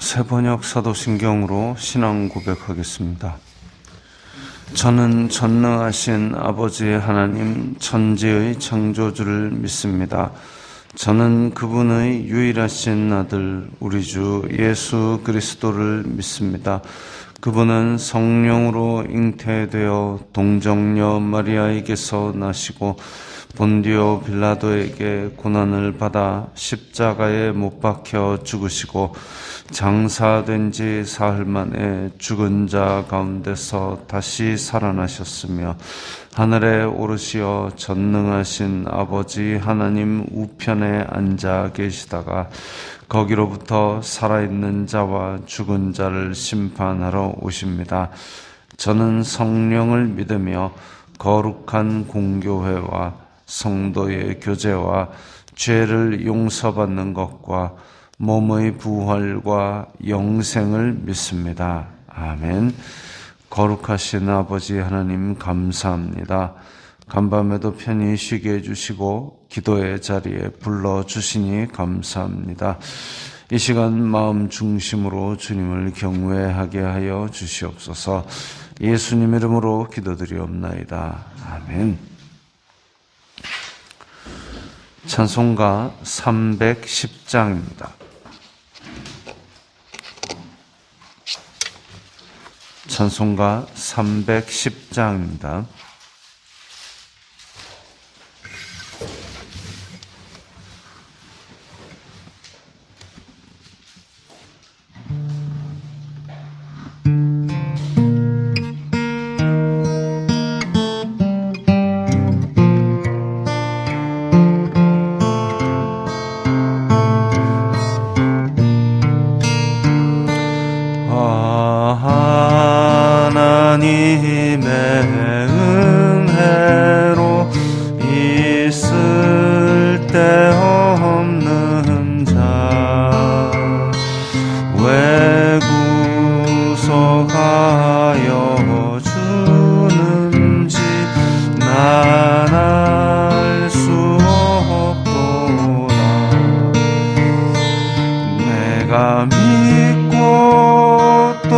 새번역 사도신경으로 신앙 고백하겠습니다. 저는 전능하신 아버지 하나님 천지의 창조주를 믿습니다. 저는 그분의 유일하신 아들 우리 주 예수 그리스도를 믿습니다. 그분은 성령으로 잉태되어 동정녀 마리아에게서 나시고 본디오 빌라도에게 고난을 받아 십자가에 못 박혀 죽으시고 장사된 지 사흘 만에 죽은 자 가운데서 다시 살아나셨으며 하늘에 오르시어 전능하신 아버지 하나님 우편에 앉아 계시다가 거기로부터 살아있는 자와 죽은 자를 심판하러 오십니다. 저는 성령을 믿으며 거룩한 공교회와 성도의 교제와 죄를 용서받는 것과 몸의 부활과 영생을 믿습니다. 아멘. 거룩하신 아버지 하나님 감사합니다. 간밤에도 편히 쉬게 해주시고 기도의 자리에 불러주시니 감사합니다. 이 시간 마음 중심으로 주님을 경외하게 하여 주시옵소서. 예수님 이름으로 기도드리옵나이다. 아멘. 찬송가 310장입니다. 찬송가 310장입니다. 하나님의 은혜로 있을 데 없는 자 왜 구속하여 주는지 난 알 수 없도다. 내가 믿고 또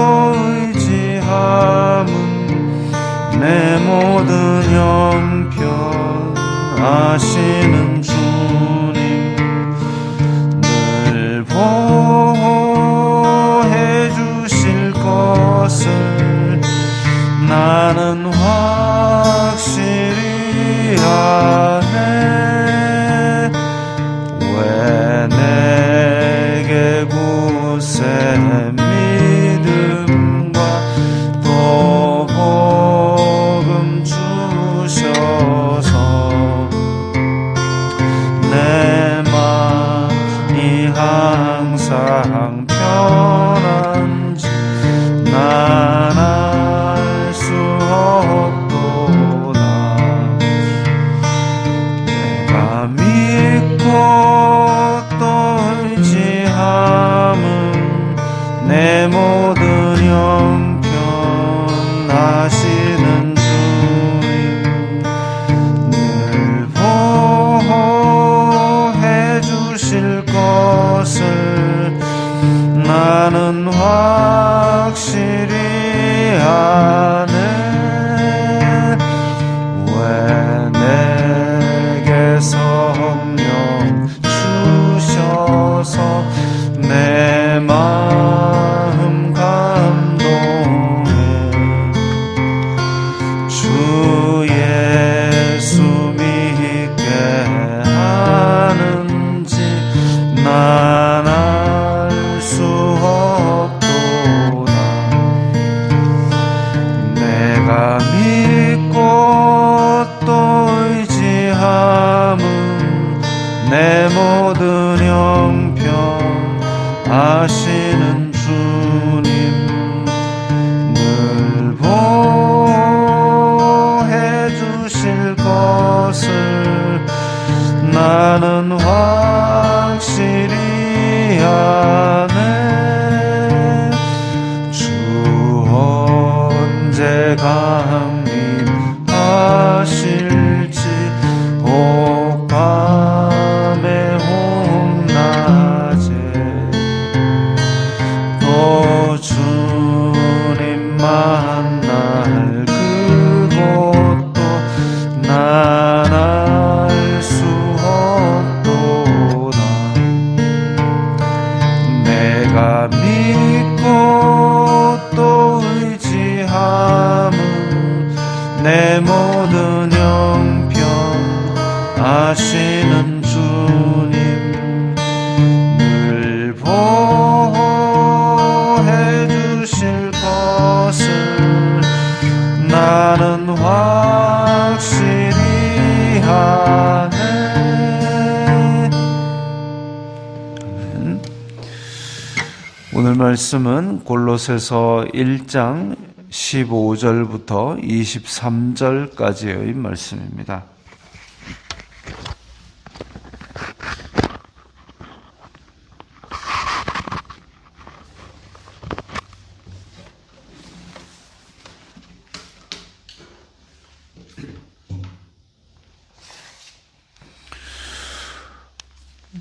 내 모든 형편 아시는 주님 늘 보호해 주실 것을 나는 확실히 아네. 왜 내게 굳세 믿음과 또 복음 주셔서 내 마음이 항상 편한지 난 알 수 없도다. 내가 믿고 또 의지함은 내 모든 형편 아시는 주님 늘 보호해 주실 것을 나는 확실히 아네. 왜 내게 성령 주셔서 내 마음 감동해 주 예수 믿게 하는지 난 알 수 없도다. 내가 믿고 또 의지함은 내 모든 형편 아시는 주님 늘 보호해 주실 것을 나는 확실히 아네. 주 언제 강림하실지 옥밤의 홍낮에 아시는 주님 늘 보호해 주실 것을 나는 확실히 하네. 오늘 말씀은 골로새서 1장 15절부터 23절까지의 말씀입니다.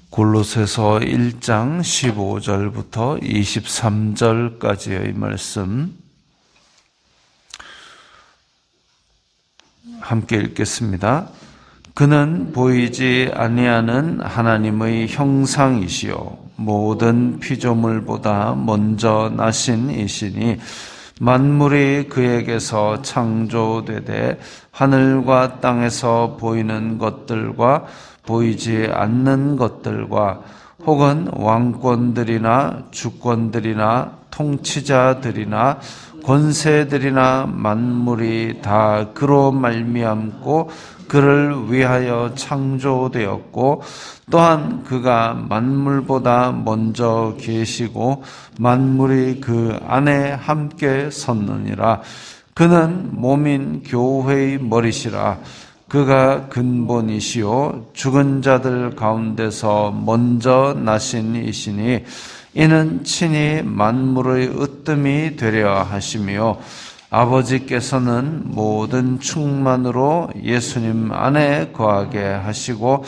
골로새서 1장 15절부터 23절까지의 말씀 함께 읽겠습니다. 그는 보이지 아니하는 하나님의 형상이시요 모든 피조물보다 먼저 나신 이시니 만물이 그에게서 창조되되 하늘과 땅에서 보이는 것들과 보이지 않는 것들과 혹은 왕권들이나 주권들이나 통치자들이나 권세들이나 만물이 다 그로 말미암고 그를 위하여 창조되었고 또한 그가 만물보다 먼저 계시고 만물이 그 안에 함께 섰느니라. 그는 몸인 교회의 머리시라. 그가 근본이시요 죽은 자들 가운데서 먼저 나신 이시니 이는 친히 만물의 으뜸이 되려 하시며 아버지께서는 모든 충만으로 예수님 안에 거하게 하시고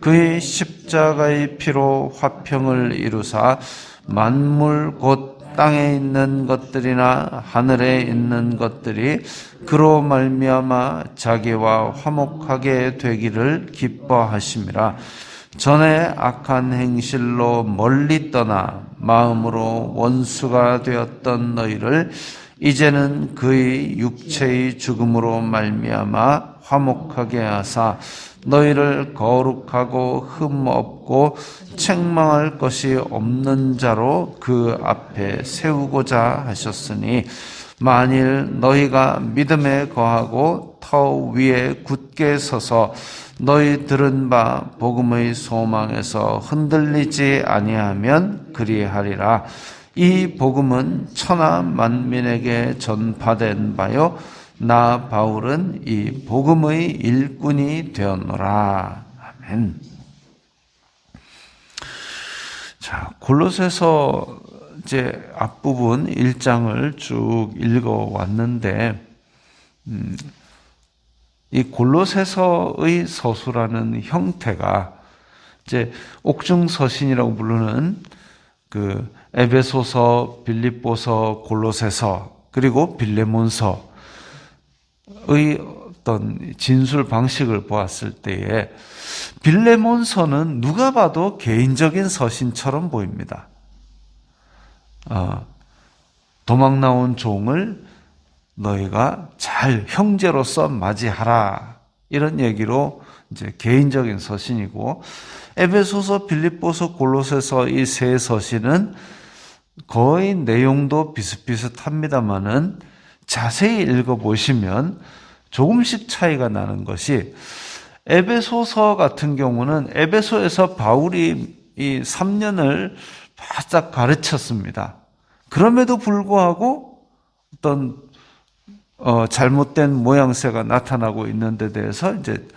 그의 십자가의 피로 화평을 이루사 만물 곧 땅에 있는 것들이나 하늘에 있는 것들이 그로 말미암아 자기와 화목하게 되기를 기뻐하심이라. 전에 악한 행실로 멀리 떠나 마음으로 원수가 되었던 너희를 이제는 그의 육체의 죽음으로 말미암아 화목하게 하사 너희를 거룩하고 흠 없고 책망할 것이 없는 자로 그 앞에 세우고자 하셨으니 만일 너희가 믿음에 거하고 터 위에 굳게 서서 너희 들은 바 복음의 소망에서 흔들리지 아니하면 그리하리라. 이 복음은 천하 만민에게 전파된 바요 나 바울은 이 복음의 일꾼이 되었노라. 아멘. 자, 골로새서 이제 앞부분 1장을 쭉 읽어 왔는데 이 골로새서의 서술하는 형태가 이제 옥중서신이라고 부르는 그 에베소서, 빌립보서, 골로새서 그리고 빌레몬서의 어떤 진술 방식을 보았을 때에 빌레몬서는 누가 봐도 개인적인 서신처럼 보입니다. 도망 나온 종을 너희가 잘 형제로서 맞이하라 이런 얘기로 이제 개인적인 서신이고 에베소서, 빌립보서, 골로새서 이 세 서신은 거의 내용도 비슷비슷합니다만은 자세히 읽어보시면 조금씩 차이가 나는 것이 에베소서 같은 경우는 에베소에서 바울이 이 3년을 바짝 가르쳤습니다. 그럼에도 불구하고 어떤 잘못된 모양새가 나타나고 있는 데 대해서 이제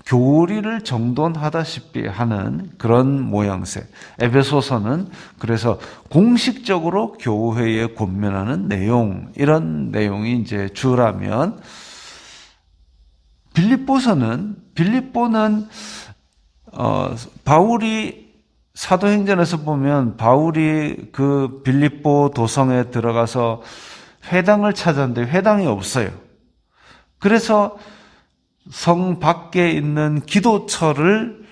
교리를 정돈하다시피 하는 그런 모양새. 에베소서는 그래서 공식적으로 교회에 권면하는 내용, 이런 내용이 이제 주라면 빌립보는 바울이 사도행전에서 보면 바울이 그 빌립보 도성에 들어가서 회당을 찾았는데 회당이 없어요. 그래서 성 밖에 있는 기도처를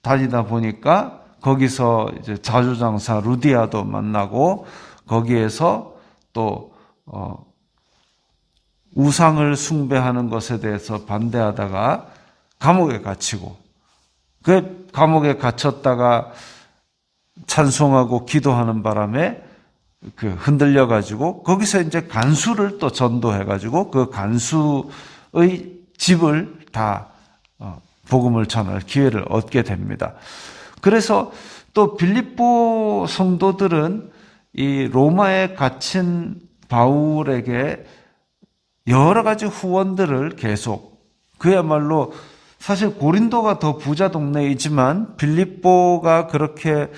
다니다 보니까 거기서 이제 자주장사 루디아도 만나고 거기에서 또 우상을 숭배하는 것에 대해서 반대하다가 감옥에 갇히고 그 감옥에 갇혔다가 찬송하고 기도하는 바람에 그 흔들려 가지고 거기서 이제 간수를 또 전도해 가지고 그 간수의 집을 다 복음을 전할 기회를 얻게 됩니다. 그래서 또 빌립보 성도들은 이 로마에 갇힌 바울에게 여러 가지 후원들을 계속, 그야말로 사실 고린도가 더 부자 동네이지만 빌립보가 그렇게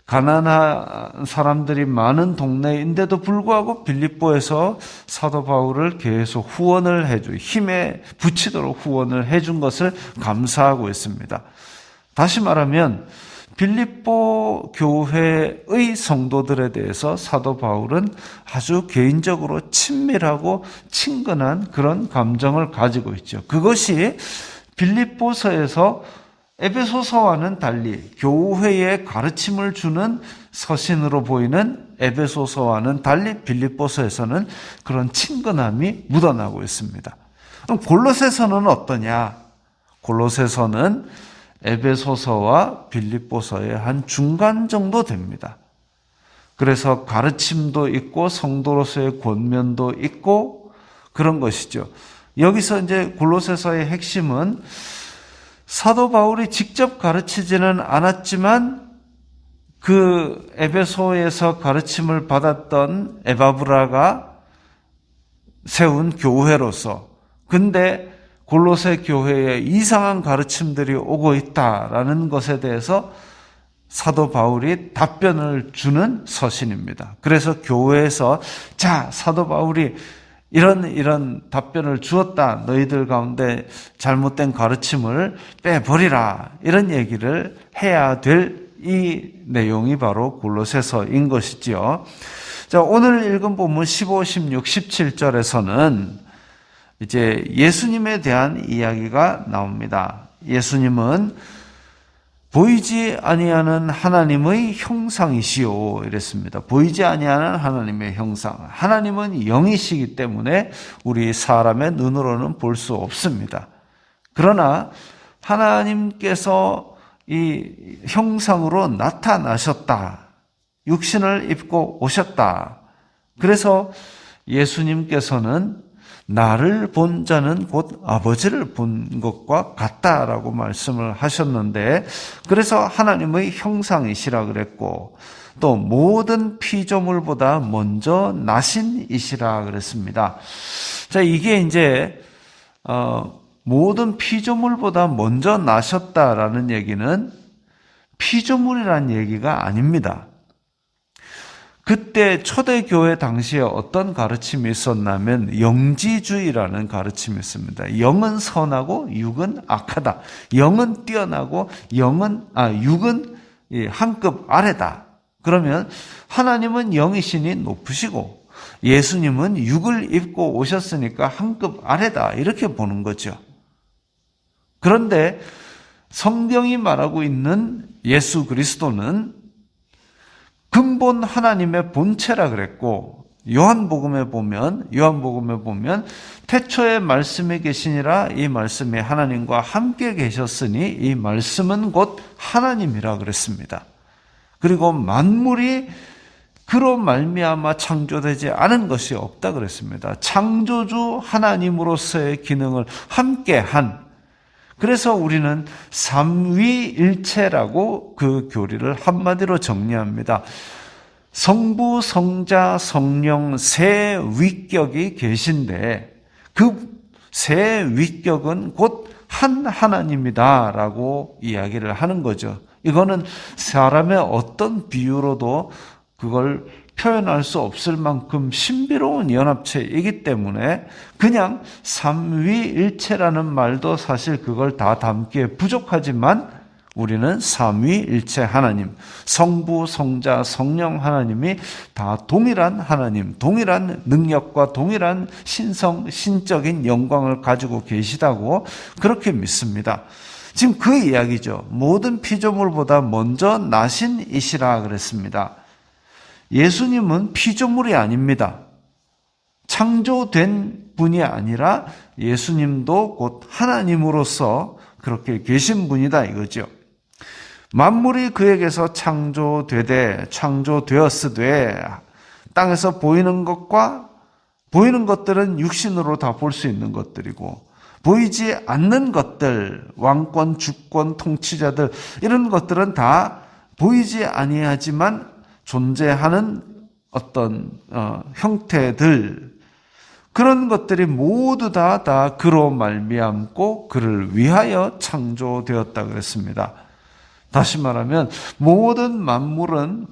가난한 사람들이 많은 동네인데도 불구하고 빌립보에서 사도 바울을 계속 후원을 해줘, 힘에 붙이도록 후원을 해준 것을 감사하고 있습니다. 다시 말하면 빌립보 교회의 성도들에 대해서 사도 바울은 아주 개인적으로 친밀하고 친근한 그런 감정을 가지고 있죠. 그것이 빌립보서에서 에베소서와는 달리 교회에 가르침을 주는 서신으로 보이는 에베소서와는 달리 빌립보서에서는 그런 친근함이 묻어나고 있습니다. 그럼 골로새서는 어떠냐? 골로새서는 에베소서와 빌립보서의 한 중간 정도 됩니다. 그래서 가르침도 있고 성도로서의 권면도 있고 그런 것이죠. 여기서 이제 골로새서의 핵심은 사도 바울이 직접 가르치지는 않았지만 그 에베소에서 가르침을 받았던 에바브라가 세운 교회로서, 근데 골로새 교회에 이상한 가르침들이 오고 있다라는 것에 대해서 사도 바울이 답변을 주는 서신입니다. 그래서 교회에서 자, 사도 바울이 이런 답변을 주었다. 너희들 가운데 잘못된 가르침을 빼버리라. 이런 얘기를 해야 될 이 내용이 바로 골로새서인 것이지요. 자, 오늘 읽은 본문 15, 16, 17절에서는 이제 예수님에 대한 이야기가 나옵니다. 예수님은 보이지 아니하는 하나님의 형상이시오 이랬습니다. 보이지 아니하는 하나님의 형상. 하나님은 영이시기 때문에 우리 사람의 눈으로는 볼 수 없습니다. 그러나 하나님께서 이 형상으로 나타나셨다. 육신을 입고 오셨다. 그래서 예수님께서는 나를 본 자는 곧 아버지를 본 것과 같다라고 말씀을 하셨는데, 그래서 하나님의 형상이시라 그랬고, 또 모든 피조물보다 먼저 나신이시라 그랬습니다. 자, 이게 이제 모든 피조물보다 먼저 나셨다라는 얘기는 피조물이라는 얘기가 아닙니다. 그때 초대교회 당시에 어떤 가르침이 있었냐면 영지주의라는 가르침이 있습니다. 영은 선하고 육은 악하다. 영은 뛰어나고 육은 한 급 아래다. 그러면 하나님은 영이시니 높으시고 예수님은 육을 입고 오셨으니까 한 급 아래다. 이렇게 보는 거죠. 그런데 성경이 말하고 있는 예수 그리스도는 근본 하나님의 본체라 그랬고, 요한복음에 보면 태초에 말씀이 계시니라 이 말씀이 하나님과 함께 계셨으니 이 말씀은 곧 하나님이라 그랬습니다. 그리고 만물이 그로 말미암아 창조되지 않은 것이 없다 그랬습니다. 창조주 하나님으로서의 기능을 함께한, 그래서 우리는 삼위일체라고 그 교리를 한마디로 정리합니다. 성부, 성자, 성령 세 위격이 계신데 그 세 위격은 곧 한 하나님이다라고 이야기를 하는 거죠. 이거는 사람의 어떤 비유로도 그걸 표현할 수 없을 만큼 신비로운 연합체이기 때문에 그냥 삼위일체라는 말도 사실 그걸 다 담기에 부족하지만 우리는 삼위일체 하나님, 성부, 성자, 성령 하나님이 다 동일한 하나님, 동일한 능력과 동일한 신적인 영광을 가지고 계시다고 그렇게 믿습니다. 지금 그 이야기죠. 모든 피조물보다 먼저 나신 이시라 그랬습니다. 예수님은 피조물이 아닙니다. 창조된 분이 아니라 예수님도 곧 하나님으로서 그렇게 계신 분이다 이거죠. 만물이 그에게서 창조되었으되 땅에서 보이는 것과 보이는 것들은 육신으로 다 볼 수 있는 것들이고 보이지 않는 것들, 왕권, 주권, 통치자들 이런 것들은 다 보이지 아니하지만 존재하는 어떤 형태들 그런 것들이 모두 다 그로 말미암고 그를 위하여 창조되었다 그랬습니다. 다시 말하면 모든 만물은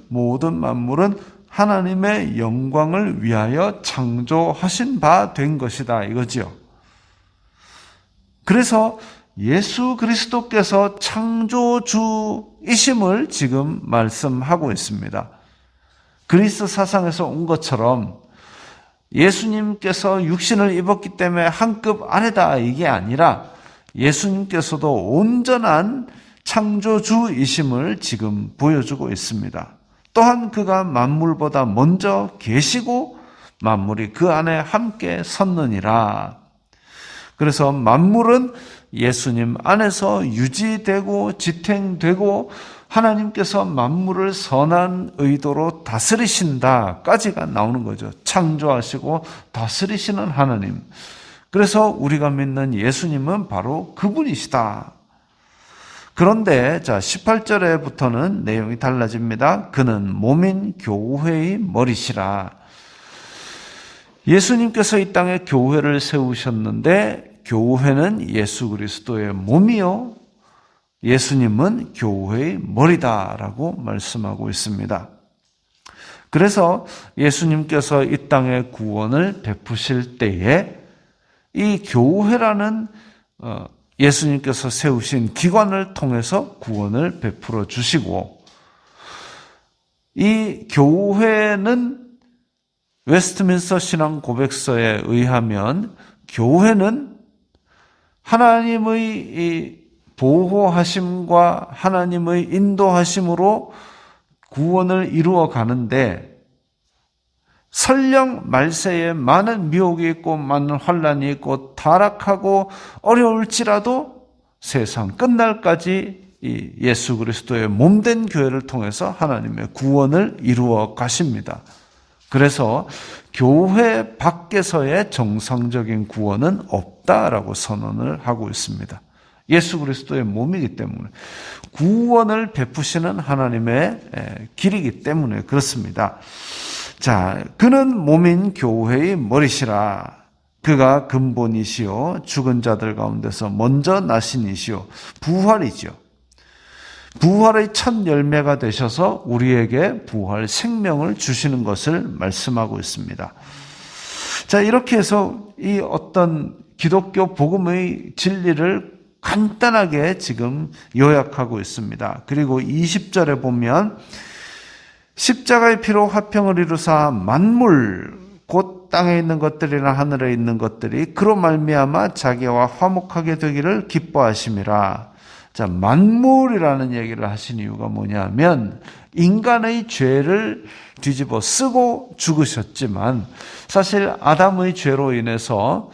하나님의 영광을 위하여 창조하신 바 된 것이다 이거지요. 그래서 예수 그리스도께서 창조주이심을 지금 말씀하고 있습니다. 그리스 사상에서 온 것처럼 예수님께서 육신을 입었기 때문에 한 급 아래다 이게 아니라 예수님께서도 온전한 창조주이심을 지금 보여주고 있습니다. 또한 그가 만물보다 먼저 계시고 만물이 그 안에 함께 섰느니라. 그래서 만물은 예수님 안에서 유지되고 지탱되고 하나님께서 만물을 선한 의도로 다스리신다까지가 나오는 거죠. 창조하시고 다스리시는 하나님. 그래서 우리가 믿는 예수님은 바로 그분이시다. 그런데 18절에부터는 내용이 달라집니다. 그는 몸인 교회의 머리시라. 예수님께서 이 땅에 교회를 세우셨는데 교회는 예수 그리스도의 몸이요 예수님은 교회의 머리다라고 말씀하고 있습니다. 그래서 예수님께서 이 땅에 구원을 베푸실 때에 이 교회라는 예수님께서 세우신 기관을 통해서 구원을 베풀어 주시고 이 교회는 웨스트민스터 신앙 고백서에 의하면 교회는 하나님의 이 보호하심과 하나님의 인도하심으로 구원을 이루어 가는데 설령 말세에 많은 미혹이 있고 많은 환난이 있고 타락하고 어려울지라도 세상 끝날까지 이 예수 그리스도의 몸된 교회를 통해서 하나님의 구원을 이루어 가십니다. 그래서 교회 밖에서의 정상적인 구원은 없다라고 선언을 하고 있습니다. 예수 그리스도의 몸이기 때문에 구원을 베푸시는 하나님의 길이기 때문에 그렇습니다. 자, 그는 몸인 교회의 머리시라. 그가 근본이시요 죽은 자들 가운데서 먼저 나신 이시요 부활이죠. 부활의 첫 열매가 되셔서 우리에게 부활 생명을 주시는 것을 말씀하고 있습니다. 자, 이렇게 해서 이 어떤 기독교 복음의 진리를 간단하게 지금 요약하고 있습니다. 그리고 20절에 보면 십자가의 피로 화평을 이루사 만물 곧 땅에 있는 것들이나 하늘에 있는 것들이 그로 말미암아 자기와 화목하게 되기를 기뻐하심이라. 자, 만물이라는 얘기를 하신 이유가 뭐냐면 인간의 죄를 뒤집어 쓰고 죽으셨지만 사실 아담의 죄로 인해서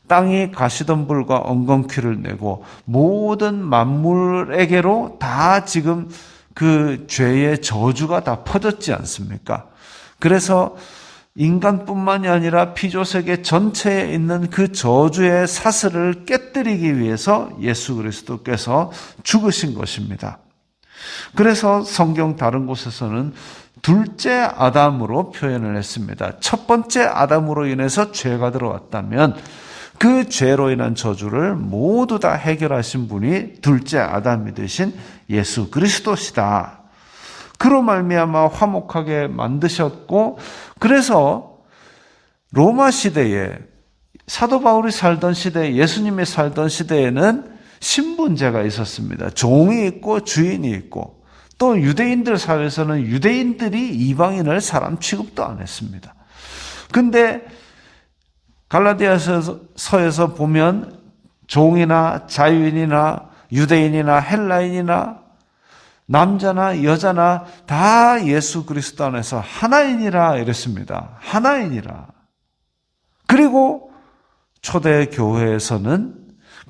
땅이 가시덤불과 엉겅퀴를 내고 모든 만물에게로 다 지금 그 죄의 저주가 다 퍼졌지 않습니까? 그래서 인간뿐만이 아니라 피조세계 전체에 있는 그 저주의 사슬을 깨뜨리기 위해서 예수 그리스도께서 죽으신 것입니다. 그래서 성경 다른 곳에서는 둘째 아담으로 표현을 했습니다. 첫 번째 아담으로 인해서 죄가 들어왔다면 그 죄로 인한 저주를 모두 다 해결하신 분이 둘째 아담이 되신 예수 그리스도시다. 그로 말미암아 화목하게 만드셨고 그래서 로마 시대에 사도 바울이 살던 시대에 예수님이 살던 시대에는 신분제가 있었습니다. 종이 있고 주인이 있고 또 유대인들 사회에서는 유대인들이 이방인을 사람 취급도 안 했습니다. 근데 갈라디아서에서 보면 종이나 자유인이나 유대인이나 헬라인이나 남자나 여자나 다 예수 그리스도 안에서 하나이니라 이랬습니다. 하나이니라. 그리고 초대 교회에서는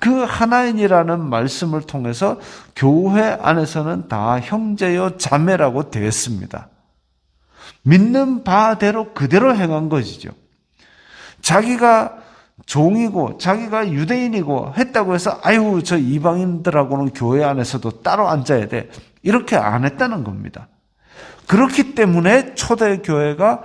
그 하나인이라는 말씀을 통해서 교회 안에서는 다 형제요 자매라고 되었습니다. 믿는 바대로 그대로 행한 것이죠. 자기가 종이고 자기가 유대인이고 했다고 해서 아유 저 이방인들하고는 교회 안에서도 따로 앉아야 돼 이렇게 안 했다는 겁니다. 그렇기 때문에 초대교회가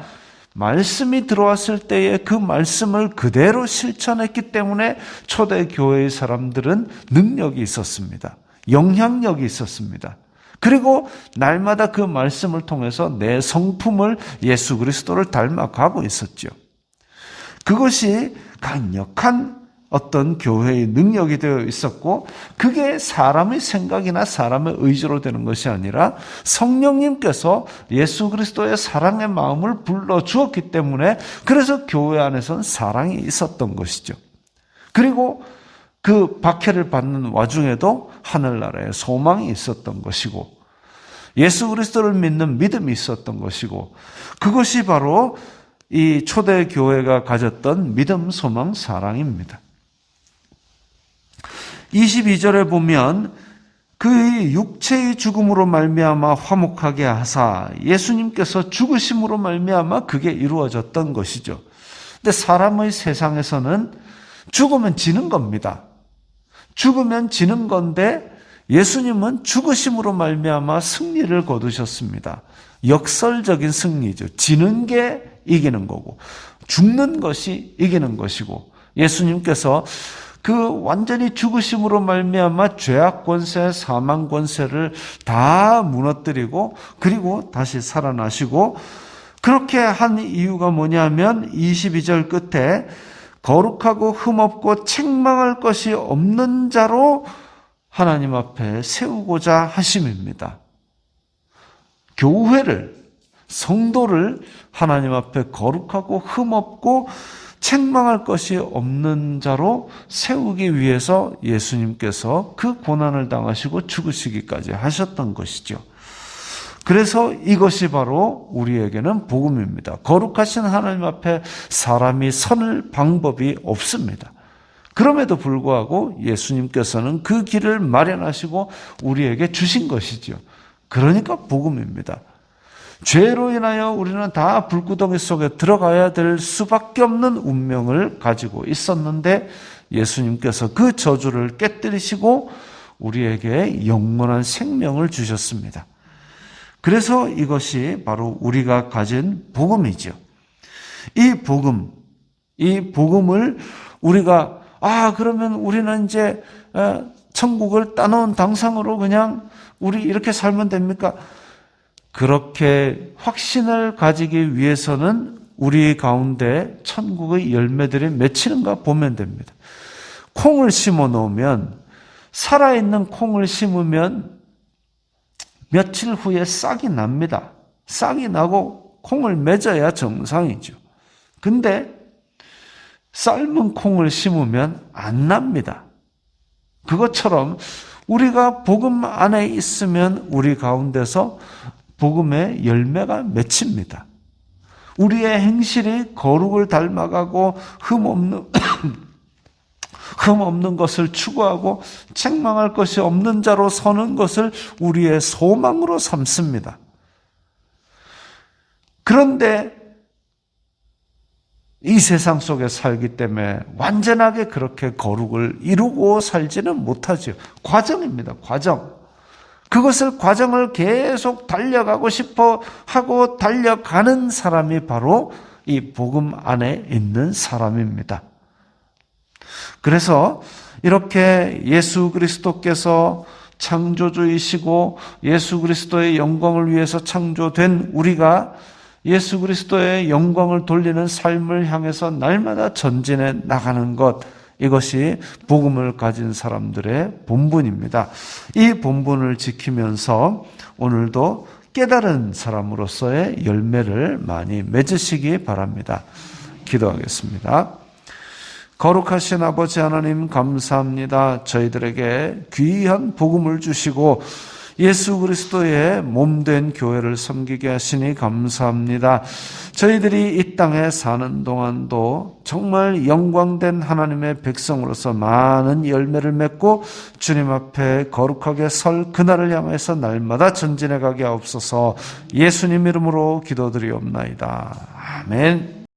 말씀이 들어왔을 때에 그 말씀을 그대로 실천했기 때문에 초대교회의 사람들은 능력이 있었습니다. 영향력이 있었습니다. 그리고 날마다 그 말씀을 통해서 내 성품을 예수 그리스도를 닮아가고 있었죠. 그것이 강력한 어떤 교회의 능력이 되어 있었고 그게 사람의 생각이나 사람의 의지로 되는 것이 아니라 성령님께서 예수 그리스도의 사랑의 마음을 불러주었기 때문에 그래서 교회 안에서는 사랑이 있었던 것이죠. 그리고 그 박해를 받는 와중에도 하늘나라에 소망이 있었던 것이고 예수 그리스도를 믿는 믿음이 있었던 것이고 그것이 바로 이 초대교회가 가졌던 믿음, 소망, 사랑입니다. 22절에 보면 그 육체의 죽음으로 말미암아 화목하게 하사 예수님께서 죽으심으로 말미암아 그게 이루어졌던 것이죠. 근데 사람의 세상에서는 죽으면 지는 겁니다. 죽으면 지는 건데 예수님은 죽으심으로 말미암아 승리를 거두셨습니다. 역설적인 승리죠. 지는 게 이기는 거고 죽는 것이 이기는 것이고 예수님께서 그 완전히 죽으심으로 말미암아 죄악 권세, 사망 권세를 다 무너뜨리고 그리고 다시 살아나시고 그렇게 한 이유가 뭐냐면 22절 끝에 거룩하고 흠없고 책망할 것이 없는 자로 하나님 앞에 세우고자 하심입니다. 교회를, 성도를 하나님 앞에 거룩하고 흠없고 책망할 것이 없는 자로 세우기 위해서 예수님께서 그 고난을 당하시고 죽으시기까지 하셨던 것이죠. 그래서 이것이 바로 우리에게는 복음입니다. 거룩하신 하나님 앞에 사람이 설 방법이 없습니다. 그럼에도 불구하고 예수님께서는 그 길을 마련하시고 우리에게 주신 것이죠. 그러니까 복음입니다. 죄로 인하여 우리는 다 불구덩이 속에 들어가야 될 수밖에 없는 운명을 가지고 있었는데 예수님께서 그 저주를 깨뜨리시고 우리에게 영원한 생명을 주셨습니다. 그래서 이것이 바로 우리가 가진 복음이죠. 이 복음을 우리가 그러면 우리는 이제 천국을 따놓은 당상으로 그냥 우리 이렇게 살면 됩니까? 그렇게 확신을 가지기 위해서는 우리 가운데 천국의 열매들이 맺히는가 보면 됩니다. 콩을 심어 놓으면 살아있는 콩을 심으면 며칠 후에 싹이 납니다. 싹이 나고 콩을 맺어야 정상이죠. 근데 삶은 콩을 심으면 안 납니다. 그것처럼 우리가 복음 안에 있으면 우리 가운데서 복음의 열매가 맺힙니다. 우리의 행실이 거룩을 닮아가고 흠없는 것을 추구하고 책망할 것이 없는 자로 서는 것을 우리의 소망으로 삼습니다. 그런데 이 세상 속에 살기 때문에 완전하게 그렇게 거룩을 이루고 살지는 못하죠. 과정입니다. 과정. 그것을 과정을 계속 달려가고 싶어 하고 달려가는 사람이 바로 이 복음 안에 있는 사람입니다. 그래서 이렇게 예수 그리스도께서 창조주이시고 예수 그리스도의 영광을 위해서 창조된 우리가 예수 그리스도의 영광을 돌리는 삶을 향해서 날마다 전진해 나가는 것, 이것이 복음을 가진 사람들의 본분입니다. 이 본분을 지키면서 오늘도 깨달은 사람으로서의 열매를 많이 맺으시기 바랍니다. 기도하겠습니다. 거룩하신 아버지 하나님 감사합니다. 저희들에게 귀한 복음을 주시고 예수 그리스도의 몸된 교회를 섬기게 하시니 감사합니다. 저희들이 이 땅에 사는 동안도 정말 영광된 하나님의 백성으로서 많은 열매를 맺고 주님 앞에 거룩하게 설 그날을 향해서 날마다 전진해 가게 하옵소서. 예수님 이름으로 기도드리옵나이다. 아멘.